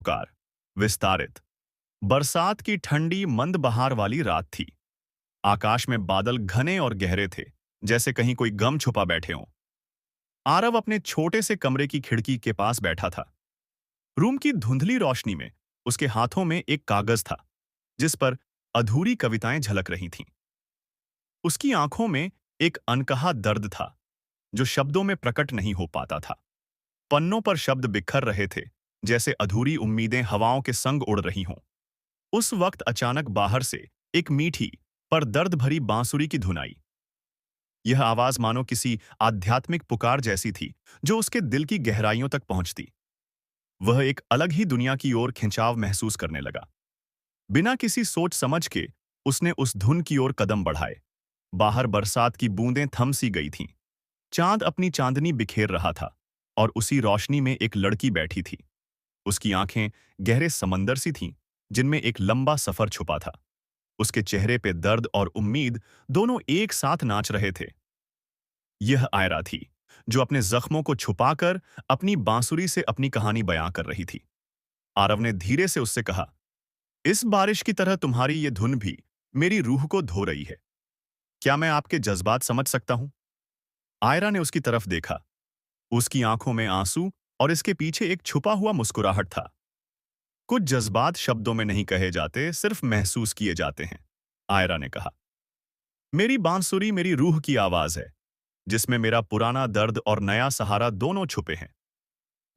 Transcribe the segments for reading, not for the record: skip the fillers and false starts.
Car विस्तारित। बरसात की ठंडी मंद बहार वाली रात थी। आकाश में बादल घने और गहरे थे, जैसे कहीं कोई गम छुपा बैठे हों। आरव अपने छोटे से कमरे की खिड़की के पास बैठा था। रूम की धुंधली रोशनी में उसके हाथों में एक कागज था, जिस पर अधूरी कविताएं झलक रही थीं। उसकी आंखों में एक अनकहा दर्द था, जो शब्दों में प्रकट नहीं हो पाता था। पन्नों पर शब्द बिखर रहे थे, जैसे अधूरी उम्मीदें हवाओं के संग उड़ रही हों। उस वक्त अचानक बाहर से एक मीठी पर दर्द भरी बांसुरी की धुन आई। यह आवाज मानो किसी आध्यात्मिक पुकार जैसी थी, जो उसके दिल की गहराइयों तक पहुंचती। वह एक अलग ही दुनिया की ओर खिंचाव महसूस करने लगा। बिना किसी सोच समझ के उसने उस धुन की ओर कदम बढ़ाए। बाहर बरसात की बूंदें थम सी गई थीं। चांद अपनी चांदनी बिखेर रहा था, और उसी रोशनी में एक लड़की बैठी थी। उसकी आंखें गहरे समंदर सी थीं, जिनमें एक लंबा सफर छुपा था। उसके चेहरे पे दर्द और उम्मीद दोनों एक साथ नाच रहे थे। यह आयरा थी, जो अपने जख्मों को छुपाकर अपनी बांसुरी से अपनी कहानी बयां कर रही थी। आरव ने धीरे से उससे कहा, इस बारिश की तरह तुम्हारी ये धुन भी मेरी रूह को धो रही है। क्या मैं आपके जज्बात समझ सकता हूं? आयरा ने उसकी तरफ देखा। उसकी आंखों में आंसू और इसके पीछे एक छुपा हुआ मुस्कुराहट था। कुछ जज्बात शब्दों में नहीं कहे जाते, सिर्फ महसूस किए जाते हैं, आयरा ने कहा। मेरी बांसुरी मेरी रूह की आवाज है, जिसमें मेरा पुराना दर्द और नया सहारा दोनों छुपे हैं।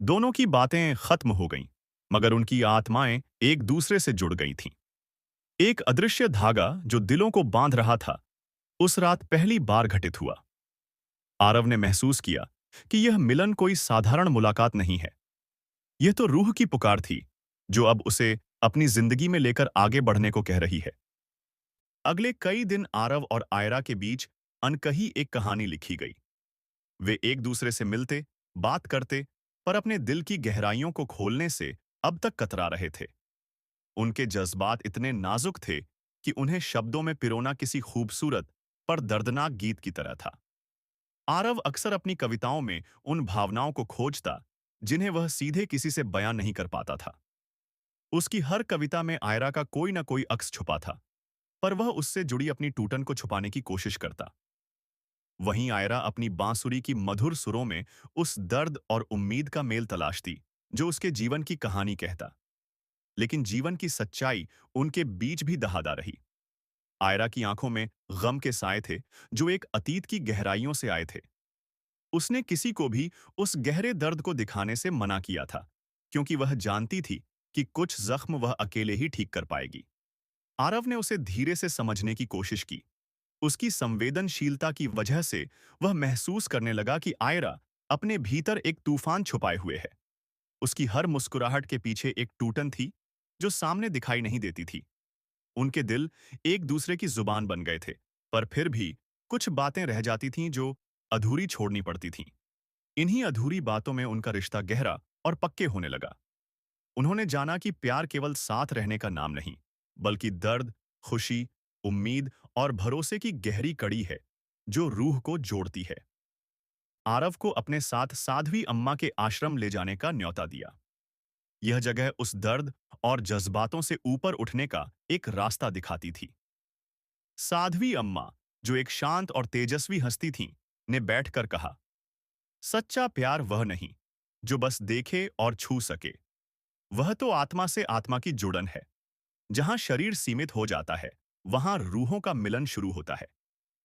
दोनों की बातें खत्म हो गईं, मगर उनकी आत्माएं एक दूसरे से जुड़ गई थीं। एक अदृश्य धागा जो दिलों को बांध रहा था, उस रात पहली बार घटित हुआ। आरव ने महसूस किया कि यह मिलन कोई साधारण मुलाकात नहीं है। यह तो रूह की पुकार थी, जो अब उसे अपनी जिंदगी में लेकर आगे बढ़ने को कह रही है। अगले कई दिन आरव और आयरा के बीच अनकही एक कहानी लिखी गई। वे एक दूसरे से मिलते, बात करते, पर अपने दिल की गहराइयों को खोलने से अब तक कतरा रहे थे। उनके जज्बात इतने नाजुक थे कि उन्हें शब्दों में पिरोना किसी खूबसूरत पर दर्दनाक गीत की तरह था। आरव अक्सर अपनी कविताओं में उन भावनाओं को खोजता, जिन्हें वह सीधे किसी से बयां नहीं कर पाता था। उसकी हर कविता में आयरा का कोई ना कोई अक्स छुपा था, पर वह उससे जुड़ी अपनी टूटन को छुपाने की कोशिश करता। वहीं आयरा अपनी बांसुरी की मधुर सुरों में उस दर्द और उम्मीद का मेल तलाशती, जो उसके जीवन की कहानी कहता। लेकिन जीवन की सच्चाई उनके बीच भी दहादा रही। आयरा की आंखों में गम के साए थे, जो एक अतीत की गहराइयों से आए थे। उसने किसी को भी उस गहरे दर्द को दिखाने से मना किया था, क्योंकि वह जानती थी कि कुछ जख्म वह अकेले ही ठीक कर पाएगी। आरव ने उसे धीरे से समझने की कोशिश की। उसकी संवेदनशीलता की वजह से वह महसूस करने लगा कि आयरा अपने भीतर एक तूफान छुपाए हुए है। उसकी हर मुस्कुराहट के पीछे एक टूटन थी, जो सामने दिखाई नहीं देती थी। उनके दिल एक दूसरे की जुबान बन गए थे, पर फिर भी कुछ बातें रह जाती थीं जो अधूरी छोड़नी पड़ती थीं। इन्हीं अधूरी बातों में उनका रिश्ता गहरा और पक्के होने लगा। उन्होंने जाना कि प्यार केवल साथ रहने का नाम नहीं, बल्कि दर्द, खुशी, उम्मीद और भरोसे की गहरी कड़ी है, जो रूह को जोड़ती है। आरव को अपने साथ साध्वी अम्मा के आश्रम ले जाने का न्योता दिया। यह जगह उस दर्द और जज्बातों से ऊपर उठने का एक रास्ता दिखाती थी। साध्वी अम्मा, जो एक शांत और तेजस्वी हस्ती थीं, ने बैठकर कहा, सच्चा प्यार वह नहीं जो बस देखे और छू सके। वह तो आत्मा से आत्मा की जुड़न है। जहां शरीर सीमित हो जाता है, वहां रूहों का मिलन शुरू होता है।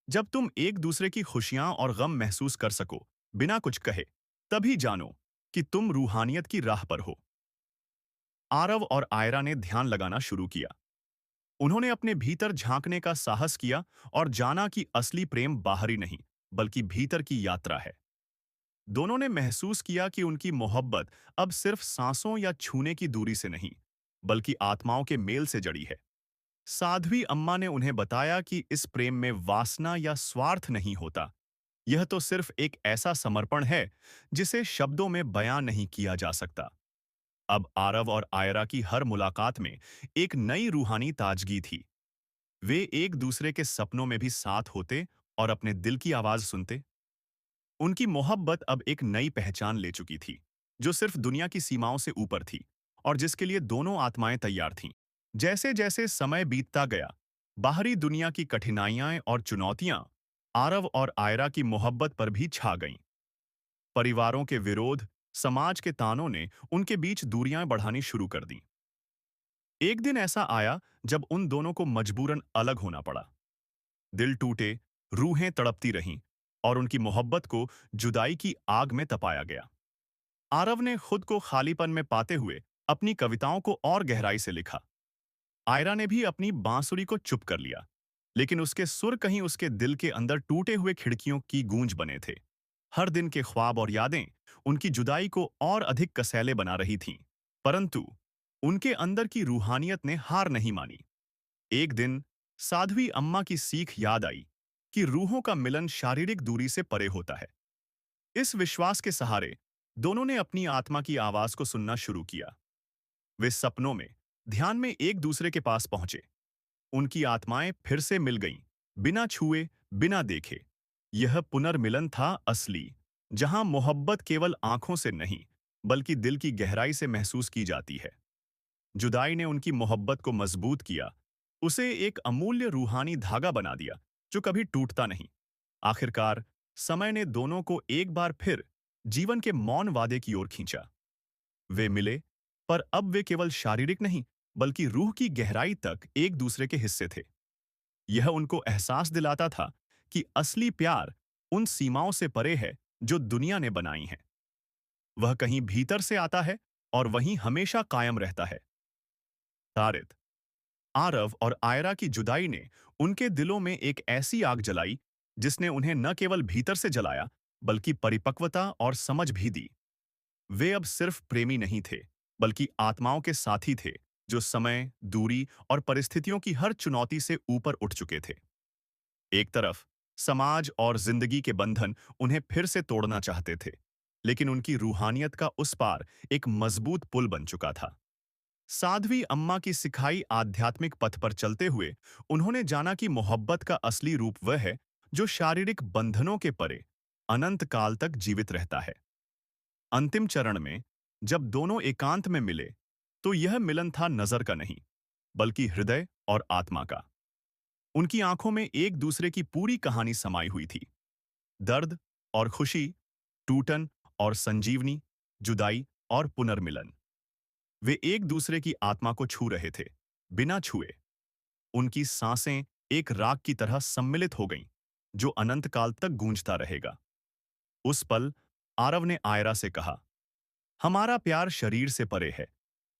जब तुम एक दूसरे की खुशियां और गम महसूस कर सको, बिना कुछ कहे, तभी जानो कि तुम रूहानियत की राह पर हो। आरव और आयरा ने ध्यान लगाना शुरू किया। उन्होंने अपने भीतर झांकने का साहस किया और जाना कि असली प्रेम बाहरी नहीं, बल्कि भीतर की यात्रा है। दोनों ने महसूस किया कि उनकी मोहब्बत अब सिर्फ सांसों या छूने की दूरी से नहीं, बल्कि आत्माओं के मेल से जड़ी है। साध्वी अम्मा ने उन्हें बताया कि इस प्रेम में वासना या स्वार्थ नहीं होता। यह तो सिर्फ एक ऐसा समर्पण है, जिसे शब्दों में बयां नहीं किया जा सकता। अब आरव और आयरा की हर मुलाकात में एक नई रूहानी ताजगी थी। वे एक दूसरे के सपनों में भी साथ होते और अपने दिल की आवाज सुनते। उनकी मोहब्बत अब एक नई पहचान ले चुकी थी, जो सिर्फ दुनिया की सीमाओं से ऊपर थी, और जिसके लिए दोनों आत्माएं तैयार थीं। जैसे जैसे समय बीतता गया, बाहरी दुनिया की कठिनाइयां और चुनौतियां आरव और आयरा की मोहब्बत पर भी छा गईं। परिवारों के विरोध, समाज के तानों ने उनके बीच दूरियां बढ़ानी शुरू कर दी। एक दिन ऐसा आया जब उन दोनों को मजबूरन अलग होना पड़ा। दिल टूटे, रूहें तड़पती रहीं और उनकी मोहब्बत को जुदाई की आग में तपाया गया। आरव ने खुद को खालीपन में पाते हुए अपनी कविताओं को और गहराई से लिखा। आयरा ने भी अपनी बांसुरी को चुप कर लिया, लेकिन उसके सुर कहीं उसके दिल के अंदर टूटे हुए खिड़कियों की गूंज बने थे। हर दिन के ख्वाब और यादें उनकी जुदाई को और अधिक कसैले बना रही थीं, परंतु उनके अंदर की रूहानियत ने हार नहीं मानी। एक दिन साध्वी अम्मा की सीख याद आई कि रूहों का मिलन शारीरिक दूरी से परे होता है। इस विश्वास के सहारे दोनों ने अपनी आत्मा की आवाज को सुनना शुरू किया। वे सपनों में, ध्यान में एक दूसरे के पास पहुंचे। उनकी आत्माएं फिर से मिल गईं, बिना छुए, बिना देखे। यह पुनर्मिलन था असली, जहां मोहब्बत केवल आंखों से नहीं, बल्कि दिल की गहराई से महसूस की जाती है। जुदाई ने उनकी मोहब्बत को मजबूत किया, उसे एक अमूल्य रूहानी धागा बना दिया जो कभी टूटता नहीं। आखिरकार समय ने दोनों को एक बार फिर जीवन के मौन वादे की ओर खींचा। वे मिले, पर अब वे केवल शारीरिक नहीं, बल्कि रूह की गहराई तक एक दूसरे के हिस्से थे। यह उनको एहसास दिलाता था कि असली प्यार उन सीमाओं से परे है जो दुनिया ने बनाई हैं। वह कहीं भीतर से आता है और वहीं हमेशा कायम रहता है। तारित, आरव और आयरा की जुदाई ने उनके दिलों में एक ऐसी आग जलाई जिसने उन्हें न केवल भीतर से जलाया, बल्कि परिपक्वता और समझ भी दी। वे अब सिर्फ प्रेमी नहीं थे, बल्कि आत्माओं के साथी थे, जो समय, दूरी और परिस्थितियों की हर चुनौती से ऊपर उठ चुके थे। एक तरफ समाज और जिंदगी के बंधन उन्हें फिर से तोड़ना चाहते थे, लेकिन उनकी रूहानियत का उस पार एक मजबूत पुल बन चुका था। साध्वी अम्मा की सिखाई आध्यात्मिक पथ पर चलते हुए उन्होंने जाना कि मोहब्बत का असली रूप वह है जो शारीरिक बंधनों के परे अनंत काल तक जीवित रहता है। अंतिम चरण में जब दोनों एकांत में मिले, तो यह मिलन था नजर का नहीं, बल्कि हृदय और आत्मा का। उनकी आंखों में एक दूसरे की पूरी कहानी समाई हुई थी। दर्द और खुशी, टूटन और संजीवनी, जुदाई और पुनर्मिलन। वे एक दूसरे की आत्मा को छू रहे थे, बिना छुए। उनकी सांसें एक राग की तरह सम्मिलित हो गईं, जो अनंत काल तक गूंजता रहेगा। उस पल आरव ने आयरा से कहा, हमारा प्यार शरीर से परे है।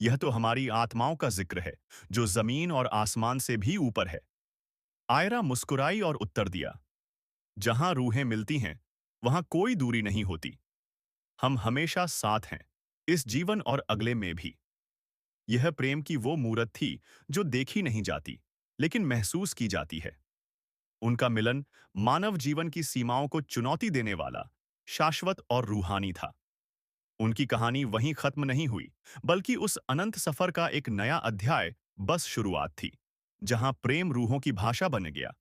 यह तो हमारी आत्माओं का जिक्र है, जो जमीन और आसमान से भी ऊपर है। आयरा मुस्कुराई और उत्तर दिया, जहां रूहें मिलती हैं, वहां कोई दूरी नहीं होती। हम हमेशा साथ हैं, इस जीवन और अगले में भी। यह प्रेम की वो मूरत थी जो देखी नहीं जाती, लेकिन महसूस की जाती है। उनका मिलन मानव जीवन की सीमाओं को चुनौती देने वाला, शाश्वत और रूहानी था। उनकी कहानी वहीं खत्म नहीं हुई, बल्कि उस अनंत सफर का एक नया अध्याय बस शुरुआत थी, जहां प्रेम रूहों की भाषा बन गया